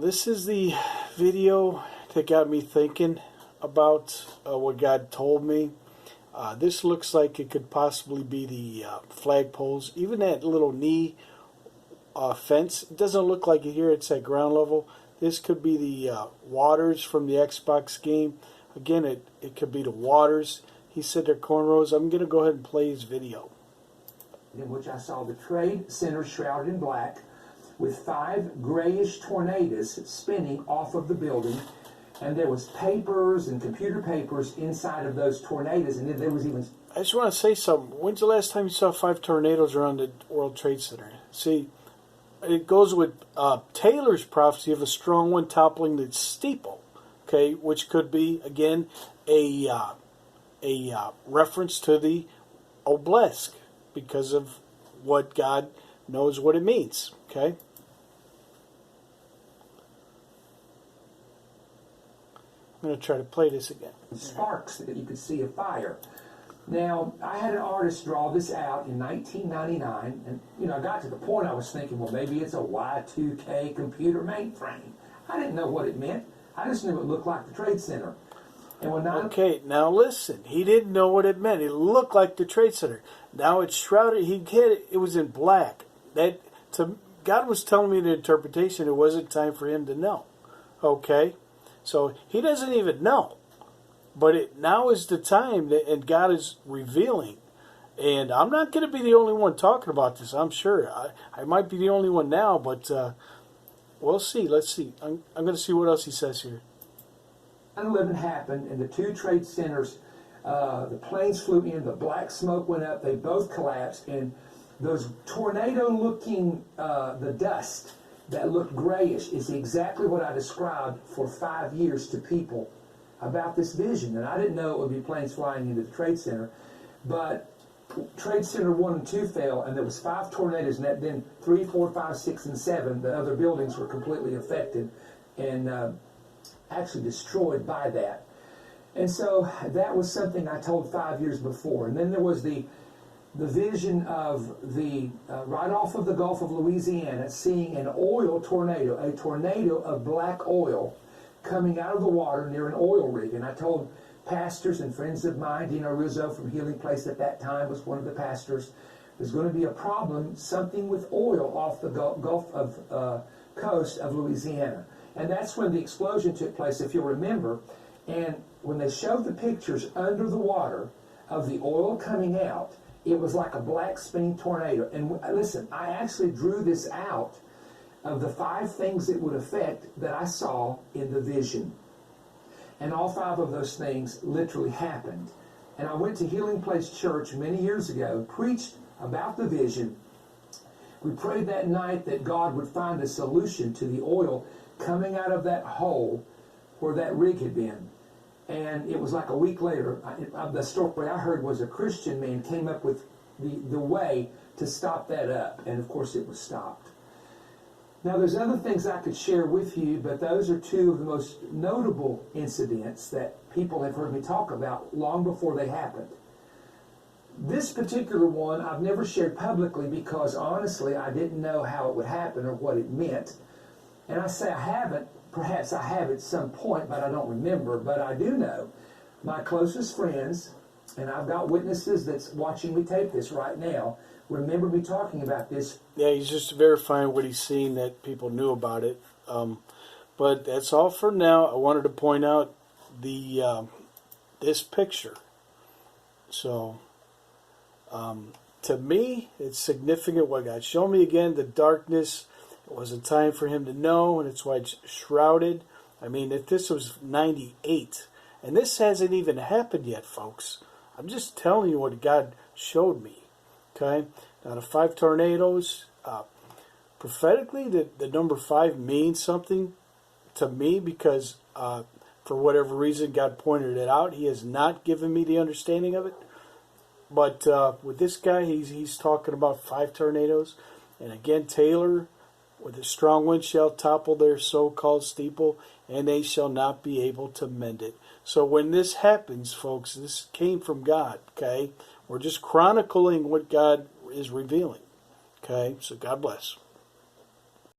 This is the video that got me thinking about what God told me. This looks like it could possibly be the flagpoles. Even that little knee fence, it doesn't look like it here. It's at ground level. This could be the waters from the Xbox game. Again, it could be the waters. He said they're cornrows. I'm going to go ahead and play his video. In which I saw the trade center shrouded in black with 5 grayish tornadoes spinning off of the building, and there was papers and computer papers inside of those tornadoes, and there was even... I just want to say something. When's the last time you saw 5 tornadoes around the World Trade Center? See, it goes with Taylor's prophecy of a strong one toppling the steeple, okay, which could be, again, a reference to the obelisk because of what God knows what it means, okay? I'm going to try to play this again. Sparks that you could see a fire. Now, I had an artist draw this out in 1999, and I got to the point I was thinking, well, maybe it's a Y2K computer mainframe. I didn't know what it meant. I just knew it looked like the Trade Center. And when okay, now listen. He didn't know what it meant. It looked like the Trade Center. Now it's shrouded. It was in black. God was telling me the interpretation. It wasn't time for him to know. Okay? So he doesn't even know. But now is the time, and God is revealing. And I'm not going to be the only one talking about this, I'm sure. I might be the only one now, but we'll see. Let's see. I'm going to see what else he says here. 9/11 happened, and the 2 trade centers, the planes flew in, the black smoke went up, they both collapsed, and those tornado-looking, the dust that looked grayish is exactly what I described for 5 years to people about this vision. And I didn't know it would be planes flying into the Trade Center, but Trade Center 1 and 2 fell, and there was 5 tornadoes, and then 3, 4, 5, 6, and 7, the other buildings were completely affected and actually destroyed by that. And so that was something I told 5 years before. And then there was the vision of the right off of the Gulf of Louisiana, seeing an oil tornado, a tornado of black oil coming out of the water near an oil rig. And I told pastors and friends of mine, Dino Rizzo from Healing Place at that time was one of the pastors, there's going to be a problem, something with oil off the Gulf of coast of Louisiana. And that's when the explosion took place, if you'll remember. And when they showed the pictures under the water of the oil coming out, it was like a black spinning tornado. And listen, I actually drew this out of the 5 things it would affect that I saw in the vision. And all 5 of those things literally happened. And I went to Healing Place Church many years ago, preached about the vision. We prayed that night that God would find a solution to the oil coming out of that hole where that rig had been. And it was like a week later, the story I heard was a Christian man came up with the way to stop that up. And of course it was stopped. Now there's other things I could share with you, but those are 2 of the most notable incidents that people have heard me talk about long before they happened. This particular one I've never shared publicly because honestly I didn't know how it would happen or what it meant. And I say I haven't, perhaps I have at some point, but I don't remember. But I do know my closest friends, and I've got witnesses that's watching me tape this right now, remember me talking about this. Yeah, he's just verifying what he's seen, that people knew about it. But that's all for now. I wanted to point out this picture. So, to me, it's significant what God showed me. Again, the darkness. It wasn't time for him to know, and it's why it's shrouded. I mean, if this was 98, and this hasn't even happened yet, folks. I'm just telling you what God showed me. Okay? Now, the 5 tornadoes, prophetically, the number 5 means something to me because for whatever reason, God pointed it out. He has not given me the understanding of it. But with this guy, he's talking about 5 tornadoes. And again, Taylor, with a strong wind shall topple their so-called steeple, and they shall not be able to mend it. So when this happens, folks, this came from God, okay? We're just chronicling what God is revealing, okay? So God bless.